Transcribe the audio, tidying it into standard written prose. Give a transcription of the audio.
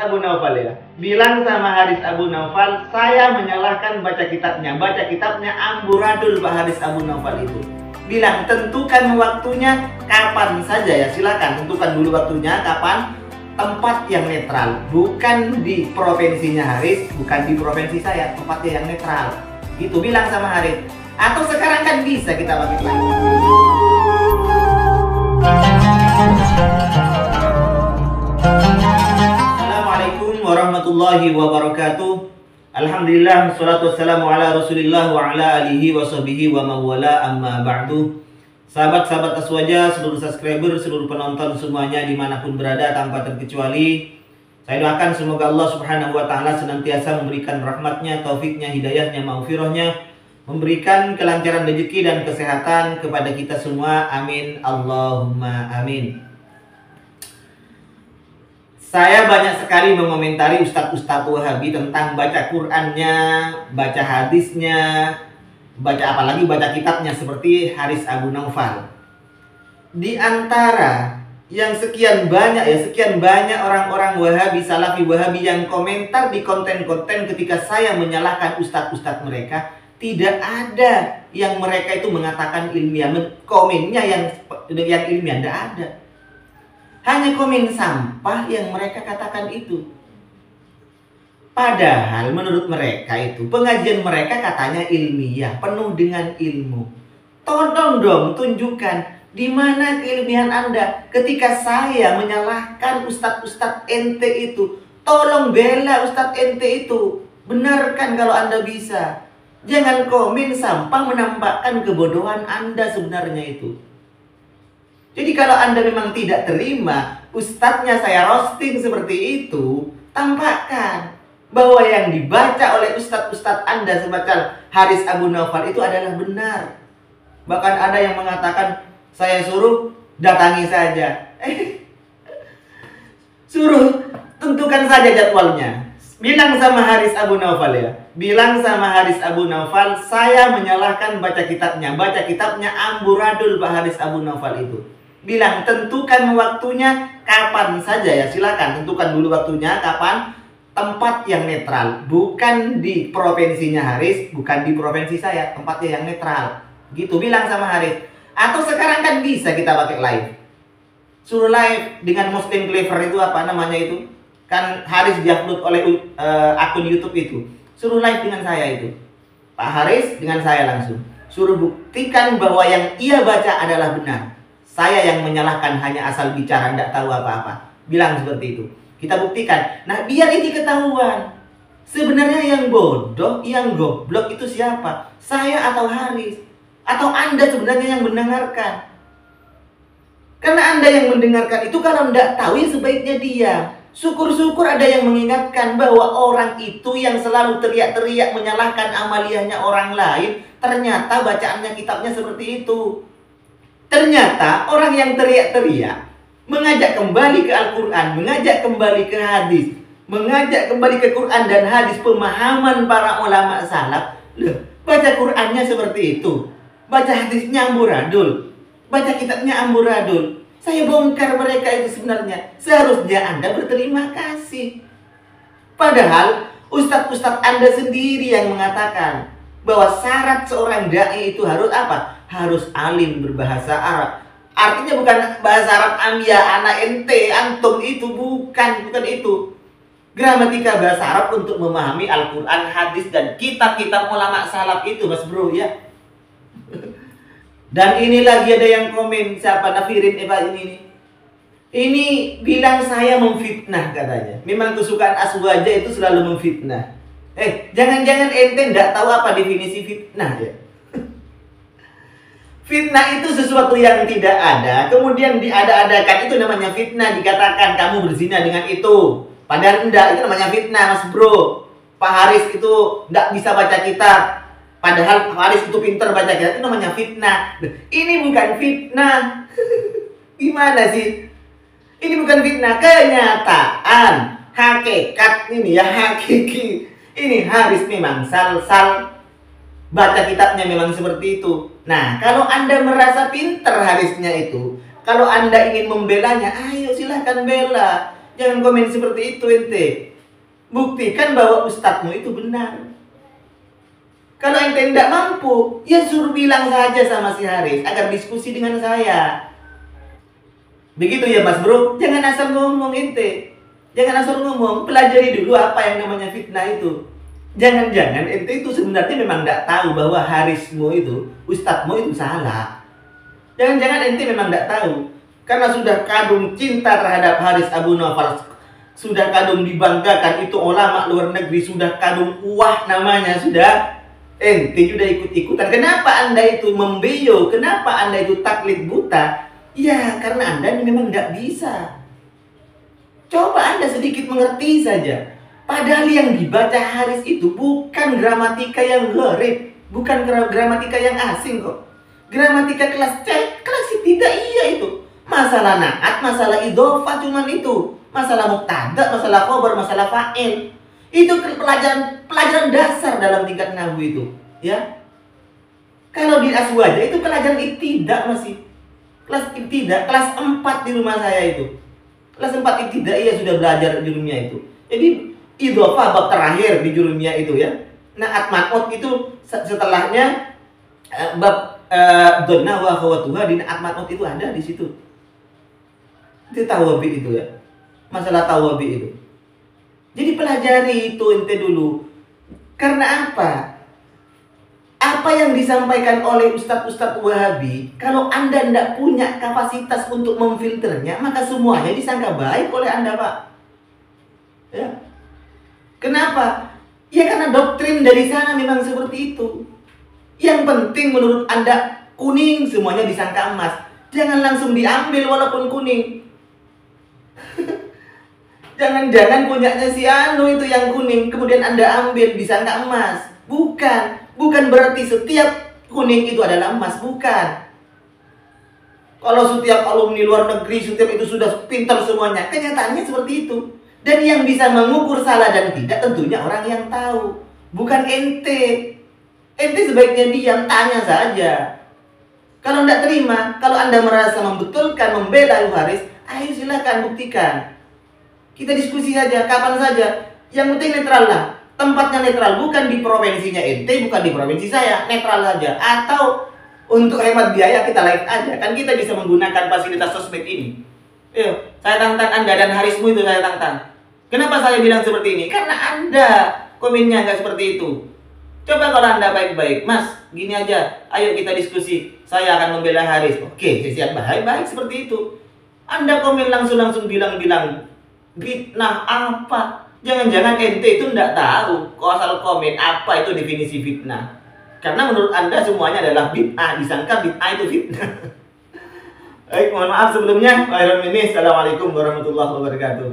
Abu Naufal ya. Bilang sama Haris Abu Naufal, saya menyalahkan baca kitabnya. Baca kitabnya amburadul Pak Haris Abu Naufal itu. Bilang tentukan waktunya kapan saja ya, silakan tentukan dulu waktunya kapan, tempat yang netral, bukan di provinsinya Haris, bukan di provinsi saya, tempatnya yang netral. Gitu bilang sama Haris. Atau sekarang kan bisa kita pakai lagi. Assalamualaikum warahmatullahi wabarakatuh. Alhamdulillah, wassalatu wassalamu ala rasulillah wa ala alihi wa sahbihi wa mawala amma ba'du. Sahabat-sahabat Aswaja, seluruh subscriber, seluruh penonton semuanya dimanapun berada tanpa terkecuali, saya doakan semoga Allah subhanahu wa ta'ala senantiasa memberikan rahmatnya, taufiknya, hidayahnya, maghfirahnya, memberikan kelancaran rezeki dan kesehatan kepada kita semua. Amin Allahumma amin. Saya banyak sekali mengomentari ustadz-ustadz Wahabi tentang baca Qur'annya, baca hadisnya, apalagi baca kitabnya seperti Haris Abu Naufal. Di antara yang sekian banyak orang-orang Wahabi, Salafi Wahabi yang komentar di konten-konten ketika saya menyalahkan ustadz-ustadz mereka, tidak ada yang mereka itu mengatakan ilmiah, komennya yang ilmiah, tidak ada. Hanya komen sampah yang mereka katakan itu. Padahal menurut mereka itu pengajian mereka katanya ilmiah, penuh dengan ilmu. Tolong dong tunjukkan di mana keilmihan Anda ketika saya menyalahkan ustadz-ustadz ente itu. Tolong bela ustadz ente itu. Benarkan kalau Anda bisa. Jangan komen sampah menampakkan kebodohan Anda sebenarnya itu. Jadi kalau Anda memang tidak terima ustadznya saya roasting seperti itu, tampakkan bahwa yang dibaca oleh ustadz-ustadz Anda semacam Haris Abu Naufal itu adalah benar. Bahkan ada yang mengatakan saya suruh datangi saja. Suruh tentukan saja jadwalnya. Bilang sama Haris Abu Naufal ya. Bilang sama Haris Abu Naufal, saya menyalahkan baca kitabnya. Baca kitabnya amburadul Pak Haris Abu Naufal itu. Bilang tentukan waktunya kapan saja ya, silakan tentukan dulu waktunya kapan, tempat yang netral, bukan di provinsinya Haris, bukan di provinsi saya, tempatnya yang netral. Gitu bilang sama Haris. Atau sekarang kan bisa kita pakai live. Suruh live dengan Muslim Clever itu apa namanya itu? Kan Haris di-upload oleh akun YouTube itu. Suruh live dengan saya itu. Pak Haris dengan saya langsung. Suruh buktikan bahwa yang ia baca adalah benar. Saya yang menyalahkan hanya asal bicara, tidak tahu apa-apa. Bilang seperti itu. Kita buktikan. Nah, biar ini ketahuan. Sebenarnya yang bodoh, yang goblok itu siapa? Saya atau Haris? Atau Anda sebenarnya yang mendengarkan? Karena Anda yang mendengarkan itu kalau tidak tahu ya sebaiknya diam. Syukur-syukur ada yang mengingatkan bahwa orang itu yang selalu teriak-teriak menyalahkan amaliyahnya orang lain, ternyata bacaannya kitabnya seperti itu. Ternyata orang yang teriak-teriak mengajak kembali ke Al-Quran, mengajak kembali ke hadis, mengajak kembali ke Quran dan hadis pemahaman para ulama salaf. Loh, baca Qurannya seperti itu, baca hadisnya amburadul, baca kitabnya amburadul. Saya bongkar mereka itu sebenarnya. Seharusnya Anda berterima kasih. Padahal ustadz-ustadz Anda sendiri yang mengatakan bahwa syarat seorang da'i itu harus apa? Harus alim berbahasa Arab. Artinya bukan bahasa Arab amya, anak ente, antum itu. Bukan itu. Gramatika bahasa Arab untuk memahami Al-Quran, hadis, dan kitab-kitab ulama salaf itu, mas bro ya. Dan ini lagi ada yang komen, siapa Nafirin ini bilang saya memfitnah katanya. Memang kesukaan Aswaja itu selalu memfitnah. Jangan-jangan ente nggak tahu apa definisi fitnah ya? Fitnah itu sesuatu yang tidak ada, kemudian diada-adakan, itu namanya fitnah. Dikatakan kamu berzina dengan itu, padahal enggak, itu namanya fitnah, mas bro. Pak Haris itu enggak bisa baca kitab, padahal Pak Haris itu pintar baca kitab, itu namanya fitnah. Ini bukan fitnah. Gimana sih? Ini bukan fitnah, kenyataan, hakikat ini ya, hakiki. Ini Haris memang sal baca kitabnya memang seperti itu. Nah, kalau Anda merasa pinter Harisnya itu, kalau Anda ingin membelanya, ayo silahkan bela. Jangan komen seperti itu ente. Buktikan bahwa ustadzmu itu benar. Kalau ente tidak mampu, ya suruh bilang saja sama si Haris agar diskusi dengan saya. Begitu ya Mas Bro, jangan asal ngomong ente. Jangan asal ngomong, pelajari dulu apa yang namanya fitnah itu. Jangan-jangan ente itu sebenarnya memang tidak tahu bahwa Harismu itu, ustadzmu itu salah. Jangan-jangan ente memang tidak tahu. Karena sudah kadung cinta terhadap Haris Abu Naufal, sudah kadung dibanggakan, itu ulama luar negeri, sudah kadung wah namanya, sudah ente sudah ikut-ikutan. Kenapa Anda itu membeyo? Kenapa Anda itu taklid buta? Ya karena Anda memang tidak bisa. Coba Anda sedikit mengerti saja. Padahal yang dibaca Haris itu bukan gramatika yang gharib, bukan gramatika yang asing kok. Gramatika kelas C, kelas C tidak iya itu. Masalah naat, masalah idhofah cuman itu. Masalah mubtada, masalah khobar, masalah fa'il. Itu pelajaran dasar dalam tingkat nahwu itu, ya. Kalau di aswaja itu pelajaran ibtidah masih. Kelas ibtidah, kelas 4 di rumah saya itu. Kelas 4 ibtidah iya sudah belajar di dunia itu. Jadi idhofah bab terakhir di jurumiyah itu ya. Naat man'ut itu setelahnya bab donna wa khawatuha di naat man'ut itu ada di situ. Itu tawabi itu ya. Masalah tawabi itu. Jadi pelajari itu ente dulu. Karena apa? Apa yang disampaikan oleh ustadz-ustadz Wahabi, kalau Anda tidak punya kapasitas untuk memfilternya, maka semuanya disangka baik oleh Anda, Pak. Ya. Kenapa? Ya karena doktrin dari sana memang seperti itu. Yang penting menurut Anda kuning, semuanya disangka emas. Jangan langsung diambil walaupun kuning. Jangan-jangan punyanya si Anu itu yang kuning, kemudian Anda ambil disangka emas. Bukan berarti setiap kuning itu adalah emas, bukan. Kalau setiap alumni luar negeri, setiap itu sudah pintar semuanya, kenyataannya seperti itu. Dan yang bisa mengukur salah dan tidak tentunya orang yang tahu, bukan ente. Ente sebaiknya diam, tanya saja. Kalau tidak terima, kalau Anda merasa membetulkan, membela Haris, ayo silakan buktikan. Kita diskusi saja, kapan saja. Yang penting netral lah. Tempatnya netral, bukan di provinsinya ente, bukan di provinsi saya. Netral saja. Atau untuk hemat biaya kita live aja. Kan kita bisa menggunakan fasilitas sosmed ini. Yuk, saya tantang Anda dan Harismu itu saya tantang. Kenapa saya bilang seperti ini? Karena Anda komennya nggak seperti itu. Coba kalau Anda baik-baik, Mas, gini aja. Ayo kita diskusi. Saya akan membela Haris. Oke, saya siap baik-baik seperti itu. Anda komen langsung bilang-bilang fitnah apa? Jangan-jangan ente itu tidak tahu asal komen apa itu definisi fitnah. Karena menurut Anda semuanya adalah bid'ah, disangka bid'ah itu fitnah. Baik, mohon maaf sebelumnya. Assalamualaikum warahmatullahi wabarakatuh.